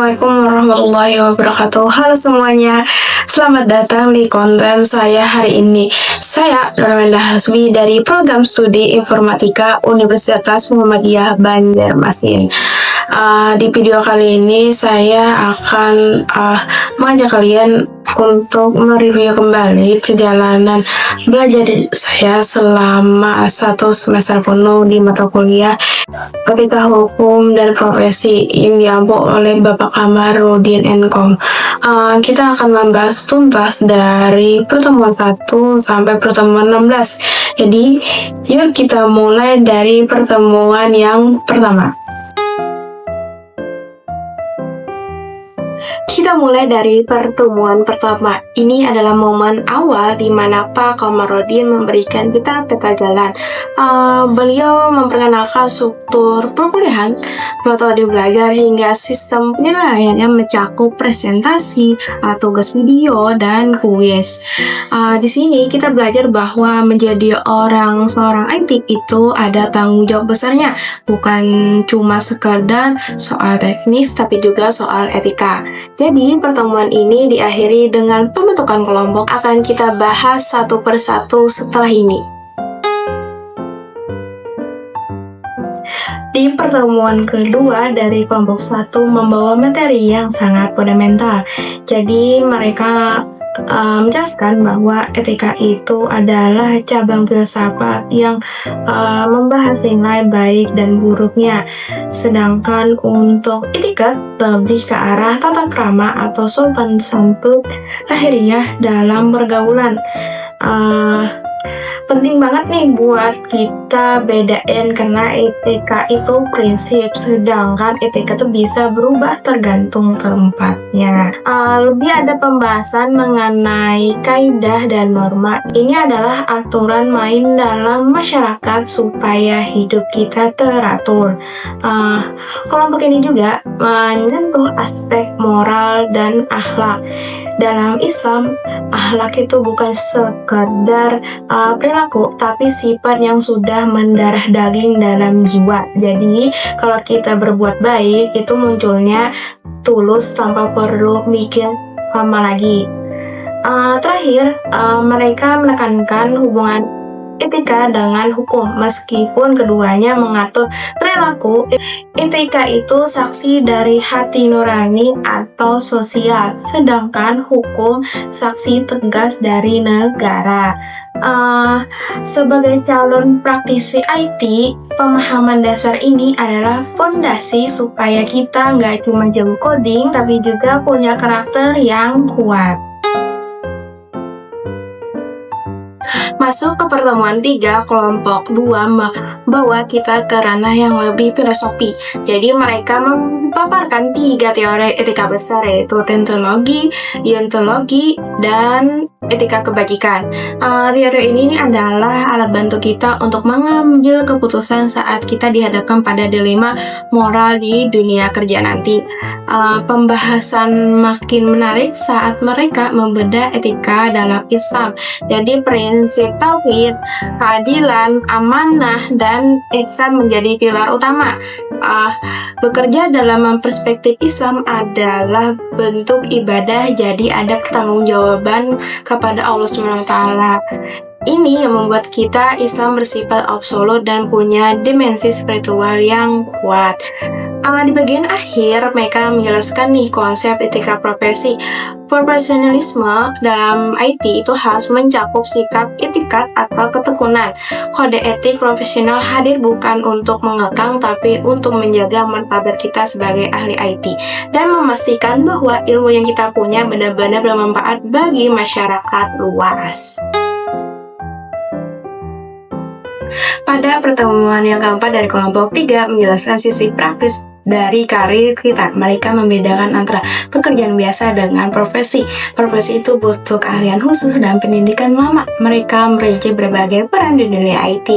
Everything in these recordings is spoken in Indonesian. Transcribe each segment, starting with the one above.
Assalamualaikum warahmatullahi wabarakatuh. Halo semuanya, selamat datang di konten saya hari ini. Saya Nurmenda Hasbi dari Program Studi Informatika Universitas Muhammadiyah Banjarmasin. Di video kali ini saya akan mengajak kalian untuk mereview kembali perjalanan belajar saya selama 1 semester penuh di mata kuliah Etika Hukum dan Profesi yang diampu oleh Bapak Kamarudin Enkom. Kita akan membahas tuntas dari pertemuan 1 sampai pertemuan 16. Jadi, yuk kita mulai dari pertemuan yang pertama. Kita mulai dari pertemuan pertama. Ini adalah momen awal di mana Pak Kamarudin memberikan kita peta jalan. Beliau memperkenalkan struktur perkuliahan, metode belajar hingga sistem penilaian yang mencakup presentasi, tugas video, dan kuis. Di sini kita belajar bahwa menjadi seorang IT itu ada tanggung jawab besarnya, bukan cuma sekedar soal teknis tapi juga soal etika. Jadi, pertemuan ini diakhiri dengan pembentukan kelompok. Akan kita bahas satu persatu setelah ini. Di pertemuan kedua dari kelompok 1 membawa materi yang sangat fundamental. Jadi, mereka menjelaskan bahwa etika itu adalah cabang filsafat yang membahas nilai baik dan buruknya. Sedangkan untuk etiket lebih ke arah tata krama atau sopan santun lahiriah dalam pergaulan. Penting banget nih buat kita bedain karena etika itu prinsip, sedangkan etika itu bisa berubah tergantung tempatnya. Lebih ada pembahasan mengenai kaidah dan norma. Ini adalah aturan main dalam masyarakat supaya hidup kita teratur. Kelompok ini juga menyentuh aspek moral dan akhlak. Dalam Islam, akhlak itu bukan sekedar perilaku, tapi sifat yang sudah mendarah daging dalam jiwa. Jadi, kalau kita berbuat baik, itu munculnya tulus tanpa perlu mikir lama lagi. Terakhir, mereka menekankan hubungan etika dengan hukum, meskipun keduanya mengatur perilaku. Etika itu saksi dari hati nurani atau sosial, sedangkan hukum saksi tegas dari negara. Sebagai calon praktisi IT, pemahaman dasar ini adalah fondasi supaya kita nggak cuma jago coding, tapi juga punya karakter yang kuat. Masuk ke pertemuan 3, kelompok 2 membawa kita ke ranah yang lebih filosofi. Jadi mereka memaparkan 3 teori etika besar, yaitu teologi, ontologi, dan etika kebajikan. Teori ini adalah alat bantu kita untuk mengambil keputusan saat kita dihadapkan pada dilema moral di dunia kerja nanti. Pembahasan makin menarik saat mereka membedah etika dalam Islam. Jadi prinsip tauhid, keadilan, amanah, dan ihsan menjadi pilar utama. Bekerja dalam perspektif Islam adalah bentuk ibadah, jadi ada pertanggungjawaban kepada Allah SWT. Ini yang membuat kita Islam bersifat absolut dan punya dimensi spiritual yang kuat. Di bagian akhir, mereka menjelaskan nih konsep etika profesi. Profesionalisme dalam IT itu harus mencakup sikap etikat atau ketekunan. Kode etik profesional hadir bukan untuk mengekang, tapi untuk menjaga martabat kita sebagai ahli IT dan memastikan bahwa ilmu yang kita punya benar-benar bermanfaat bagi masyarakat luas. Pada pertemuan yang keempat dari kelompok 3 menjelaskan sisi praktis dari karir kita. Mereka membedakan antara pekerjaan biasa dengan profesi. Profesi itu butuh keahlian khusus dan pendidikan lama. Mereka merinci berbagai peran di dunia IT.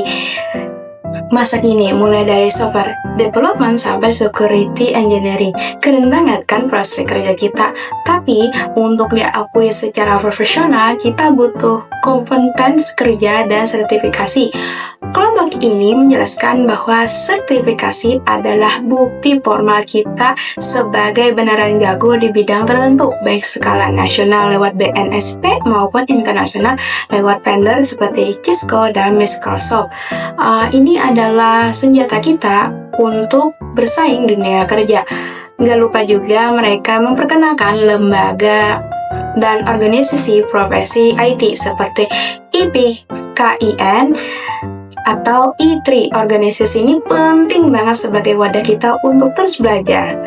Masa kini mulai dari software development sampai security engineering. Keren banget kan prospek kerja kita. Tapi untuk diakui secara profesional, kita butuh kompetens kerja dan sertifikasi. Kelompok ini menjelaskan bahwa sertifikasi adalah bukti formal kita sebagai beneran jago di bidang tertentu, baik skala nasional lewat BNSP maupun internasional lewat vendor seperti Cisco dan Microsoft. Ini adalah senjata kita untuk bersaing di dunia kerja. Nggak lupa juga mereka memperkenalkan lembaga dan organisasi profesi IT seperti IPKIN atau I3. Organisasi ini penting banget sebagai wadah kita untuk terus belajar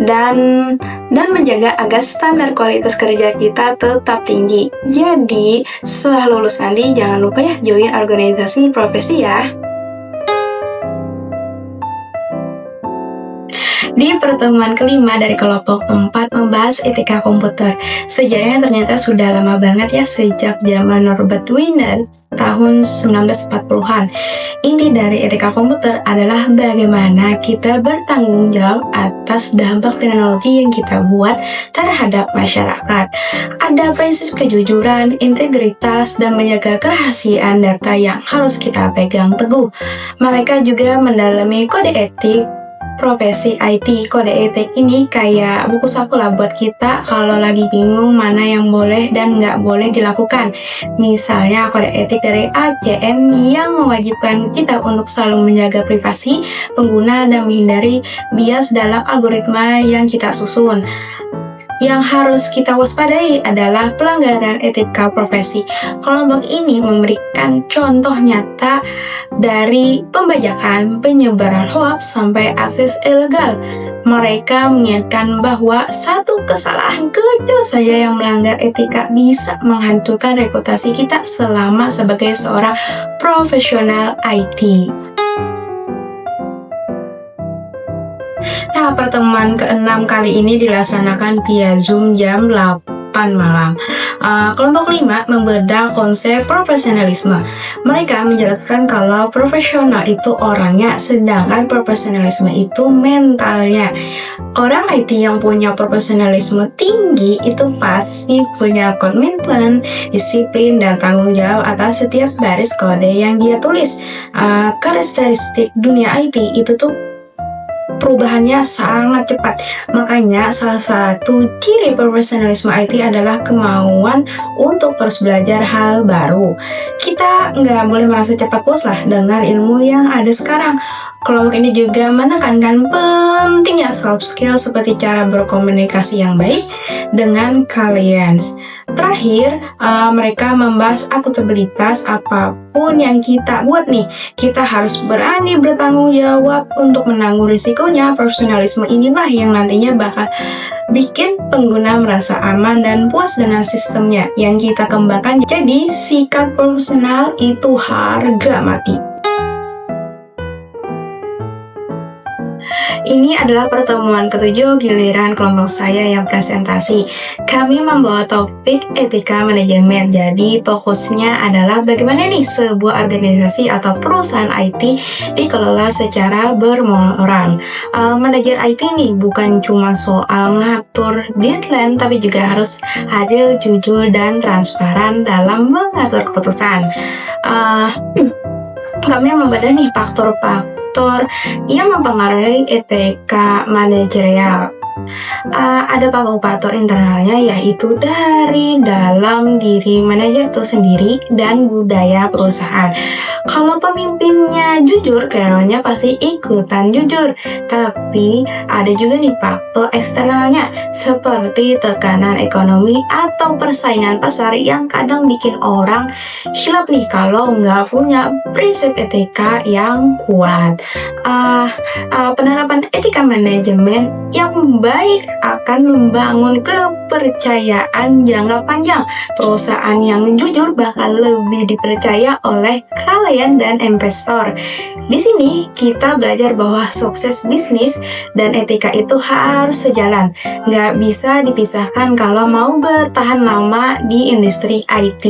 dan menjaga agar standar kualitas kerja kita tetap tinggi. Jadi setelah lulus nanti jangan lupa ya join organisasi profesi ya. Di pertemuan kelima dari kelompok 4 membahas etika komputer. Sejarahnya ternyata sudah lama banget ya, sejak zaman Norbert Wiener tahun 1940-an. Inti dari etika komputer adalah bagaimana kita bertanggung jawab atas dampak teknologi yang kita buat terhadap masyarakat. Ada prinsip kejujuran, integritas, dan menjaga kerahasiaan data yang harus kita pegang teguh. Mereka juga mendalami kode etik profesi IT. Kode etik ini kayak buku saku lah buat kita kalau lagi bingung mana yang boleh dan nggak boleh dilakukan. Misalnya kode etik dari ACM yang mewajibkan kita untuk selalu menjaga privasi pengguna dan menghindari bias dalam algoritma yang kita susun. Yang harus kita waspadai adalah pelanggaran etika profesi. Kelompok ini memberikan contoh nyata dari pembajakan, penyebaran hoaks, sampai akses ilegal. Mereka mengingatkan bahwa satu kesalahan kecil saja yang melanggar etika bisa menghancurkan reputasi kita selama sebagai seorang profesional IT. Nah, pertemuan ke-6 kali ini dilaksanakan via Zoom jam 8 malam. Kelompok 5 membedah konsep profesionalisme. Mereka menjelaskan kalau profesional itu orangnya, sedangkan profesionalisme itu mentalnya. Orang IT yang punya profesionalisme tinggi itu pasti punya komitmen, disiplin, dan tanggung jawab atas setiap baris kode yang dia tulis. Karakteristik dunia IT itu tuh perubahannya sangat cepat. Makanya salah satu ciri profesionalisme IT adalah kemauan untuk terus belajar hal baru. Kita nggak boleh merasa cepat puas lah dengan ilmu yang ada sekarang. Kelompok ini juga menekankan pentingnya soft skill seperti cara berkomunikasi yang baik dengan kalian. Terakhir, mereka membahas akuntabilitas. Apapun yang kita buat nih, kita harus berani bertanggung jawab untuk menanggung risikonya. Profesionalisme inilah yang nantinya bakal bikin pengguna merasa aman dan puas dengan sistemnya yang kita kembangkan. Jadi, sikap profesional itu harga mati. Ini adalah pertemuan ke-7 giliran kelompok saya yang presentasi. Kami membawa topik etika manajemen. Jadi fokusnya adalah bagaimana nih sebuah organisasi atau perusahaan IT dikelola secara bermoral. Manajer IT nih bukan cuma soal ngatur deadline, tapi juga harus adil, jujur, dan transparan dalam mengatur keputusan. Kami membedah nih faktor-faktor yang mempengaruhi etika manajerial. Ada faktor internalnya, yaitu dari dalam diri manajer itu sendiri dan budaya perusahaan. Kalau pemimpinnya jujur, karyawannya pasti ikutan jujur. Tapi ada juga nih faktor eksternalnya, seperti tekanan ekonomi atau persaingan pasar yang kadang bikin orang hilap nih kalau nggak punya prinsip etika yang kuat. Penerapan etika manajemen yang baik akan membangun kepercayaan jangka panjang. Perusahaan yang jujur bakal lebih dipercaya oleh klien dan investor. Di sini kita belajar bahwa sukses bisnis dan etika itu harus sejalan. Nggak bisa dipisahkan kalau mau bertahan lama di industri IT.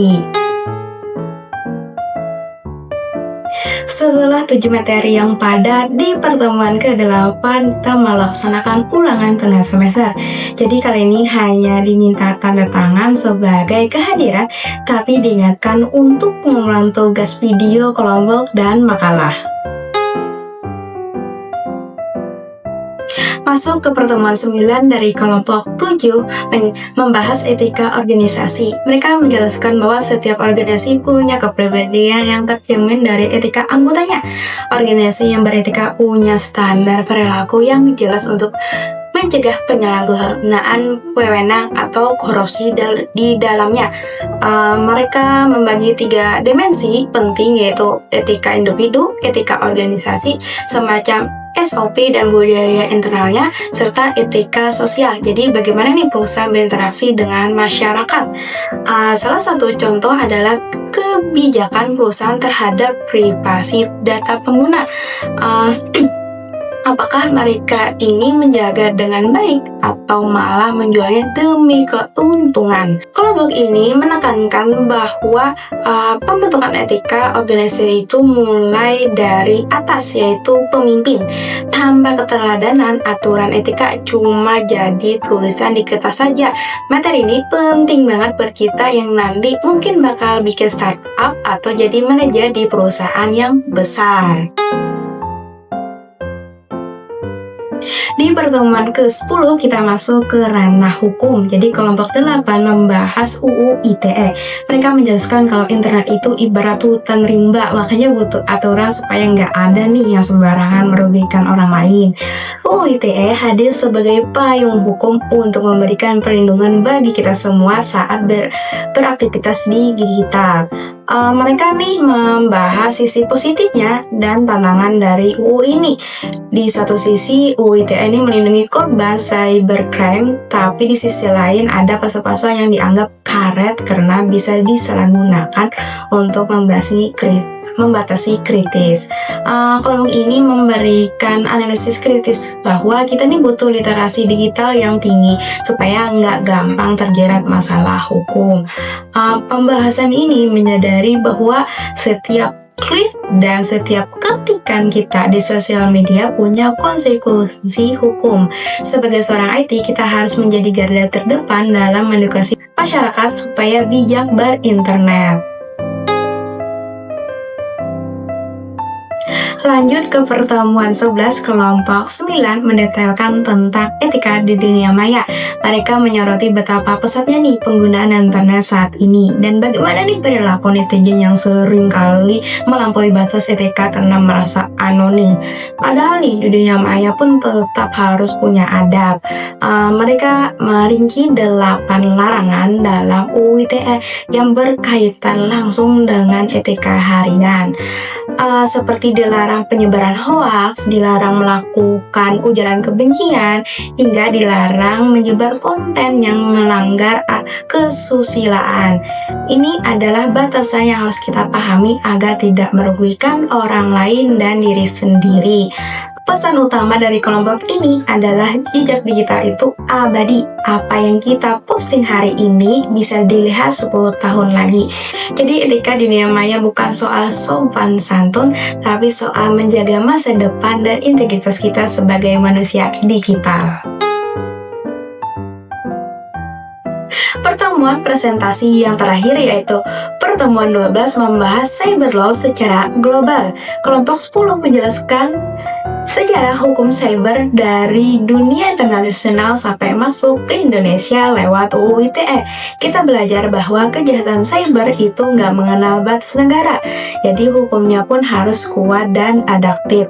Setelah 7 materi yang padat, di pertemuan ke-8 kita melaksanakan ulangan tengah semester. Jadi kali ini hanya diminta tanda tangan sebagai kehadiran, tapi diingatkan untuk pengulangan tugas video, kelompok, dan makalah. Masuk ke pertemuan 9 dari kelompok 7 membahas etika organisasi. Mereka menjelaskan bahwa setiap organisasi punya kepribadian yang tercermin dari etika anggotanya. Organisasi yang beretika punya standar perilaku yang jelas untuk mencegah penyalahgunaan wewenang atau korupsi di dalamnya. Mereka membagi 3 dimensi penting, yaitu etika individu, etika organisasi, semacam SOP dan budaya internalnya, serta etika sosial. Jadi bagaimana nih perusahaan berinteraksi dengan masyarakat? Salah satu contoh adalah kebijakan perusahaan terhadap privasi data pengguna. Apakah mereka ini menjaga dengan baik atau malah menjualnya demi keuntungan? Kelompok ini menekankan bahwa pembentukan etika organisasi itu mulai dari atas, yaitu pemimpin. Tanpa keteladanan, aturan etika cuma jadi tulisan di kertas saja. Materi ini penting banget buat kita yang nanti mungkin bakal bikin startup atau jadi manajer di perusahaan yang besar. Di pertemuan ke-10 kita masuk ke ranah hukum. Jadi kelompok 8 membahas UU ITE. Mereka menjelaskan kalau internet itu ibarat hutan rimba, makanya butuh aturan supaya nggak ada nih yang sembarangan merugikan orang lain. UU ITE hadir sebagai payung hukum untuk memberikan perlindungan bagi kita semua saat beraktivitas di digital. Mereka nih membahas sisi positifnya dan tantangan dari UU ini. Di satu sisi, UU ITE ini melindungi korban cybercrime, tapi di sisi lain ada pasal-pasal yang dianggap karet karena bisa disalahgunakan untuk membatasi kritis. Kelompok ini memberikan analisis kritis bahwa kita nih butuh literasi digital yang tinggi supaya nggak gampang terjerat masalah hukum. Pembahasan ini menyadari bahwa setiap klik dan setiap ketikan kita di sosial media punya konsekuensi hukum. Sebagai seorang IT, kita harus menjadi garda terdepan dalam mengedukasi masyarakat supaya bijak berinternet. Lanjut ke pertemuan 11, kelompok 9 mendetailkan tentang etika di dunia maya. Mereka menyoroti betapa pesatnya nih penggunaan internet saat ini dan bagaimana nih perilaku netizen yang sering kali melampaui batas etika karena merasa anonim. Padahal nih di dunia maya pun tetap harus punya adab. Mereka merinci 8 larangan dalam UU ITE yang berkaitan langsung dengan etika harian. Seperti dilarang penyebaran hoaks, dilarang melakukan ujaran kebencian, hingga dilarang menyebar konten yang melanggar kesusilaan. Ini adalah batasan yang harus kita pahami agar tidak merugikan orang lain dan diri sendiri. Pesan utama dari kelompok ini adalah jejak digital itu abadi. Apa yang kita posting hari ini bisa dilihat 10 tahun lagi. Jadi etika di dunia maya bukan soal sopan santun, tapi soal menjaga masa depan dan integritas kita sebagai manusia digital. Pertemuan presentasi yang terakhir yaitu pertemuan 12 membahas cyber law secara global. Kelompok 10 menjelaskan sejarah hukum cyber dari dunia internasional sampai masuk ke Indonesia lewat UU ITE. Kita belajar bahwa kejahatan cyber itu nggak mengenal batas negara, jadi hukumnya pun harus kuat dan adaptif.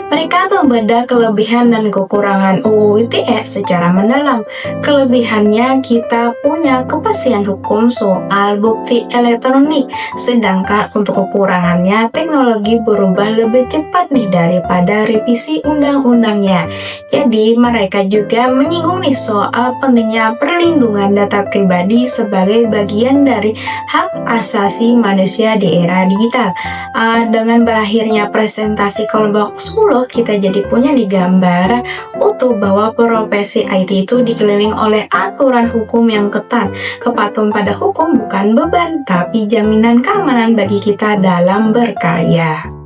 Mereka membedah kelebihan dan kekurangan UU ITE secara mendalam. Kelebihannya kita punya kepastian hukum soal bukti elektronik, sedangkan untuk kekurangannya teknologi berubah lebih cepat nih daripada revisi undang-undangnya. Jadi mereka juga menyinggung nih soal pentingnya perlindungan data pribadi sebagai bagian dari hak asasi manusia di era digital. Dengan berakhirnya presentasi kelompok 10, 2020 kita jadi punya nih gambar utuh bahwa profesi IT itu dikelilingi oleh aturan hukum yang ketat. Kepatuhan pada hukum bukan beban, tapi jaminan keamanan bagi kita dalam berkarya.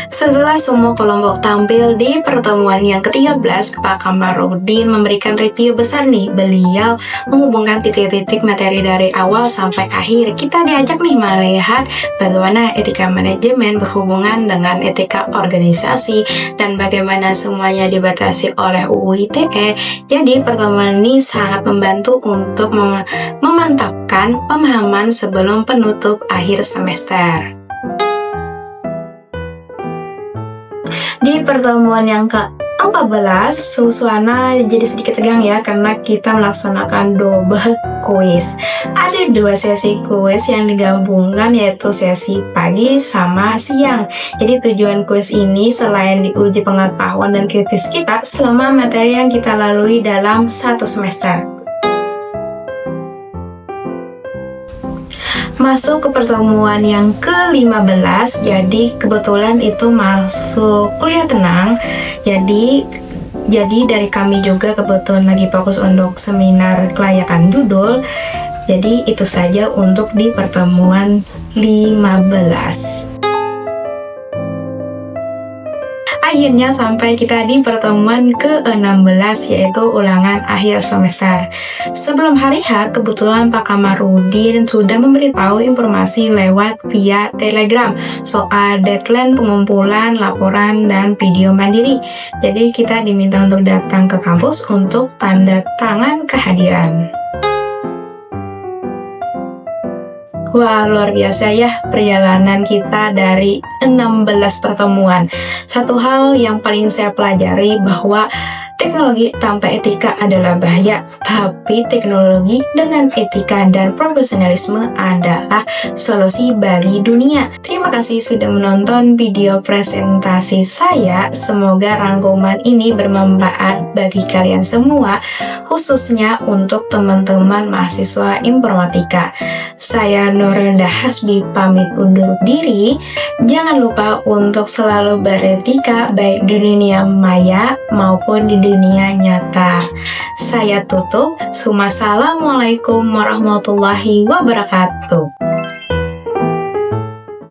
Setelah semua kelompok tampil di pertemuan yang ke-13, Pak Kamarudin memberikan review besar nih. Beliau menghubungkan titik-titik materi dari awal sampai akhir. Kita diajak nih melihat bagaimana etika manajemen berhubungan dengan etika organisasi dan bagaimana semuanya dibatasi oleh UU ITE. Jadi pertemuan ini sangat membantu untuk memantapkan pemahaman sebelum penutup akhir semester. Di pertemuan yang ke-14, suasana jadi sedikit tegang ya karena kita melaksanakan double quiz. Ada 2 sesi quiz yang digabungkan, yaitu sesi pagi sama siang. Jadi tujuan quiz ini selain diuji pengetahuan dan kritis kita selama materi yang kita lalui dalam 1 semester. Masuk ke pertemuan yang ke-15, jadi kebetulan itu masuk kuliah tenang. Jadi dari kami juga kebetulan lagi fokus untuk seminar kelayakan judul. Jadi itu saja untuk di pertemuan 15. Akhirnya sampai kita di pertemuan ke-16, yaitu ulangan akhir semester. Sebelum hari H, kebetulan Pak Kamarudin sudah memberitahu informasi lewat via Telegram soal deadline pengumpulan laporan dan video mandiri. Jadi kita diminta untuk datang ke kampus untuk tanda tangan kehadiran. Wah, luar biasa ya perjalanan kita dari 16 pertemuan. Satu hal yang paling saya pelajari bahwa teknologi tanpa etika adalah bahaya, tapi teknologi dengan etika dan profesionalisme adalah solusi bagi dunia. Terima kasih sudah menonton video presentasi saya. Semoga rangkuman ini bermanfaat bagi kalian semua, khususnya untuk teman-teman mahasiswa informatika. Saya Nurenda Hasbi pamit undur diri. Jangan lupa untuk selalu beretika baik di dunia maya maupun di dunia nyata. Saya tutup. Assalamualaikum warahmatullahi wabarakatuh.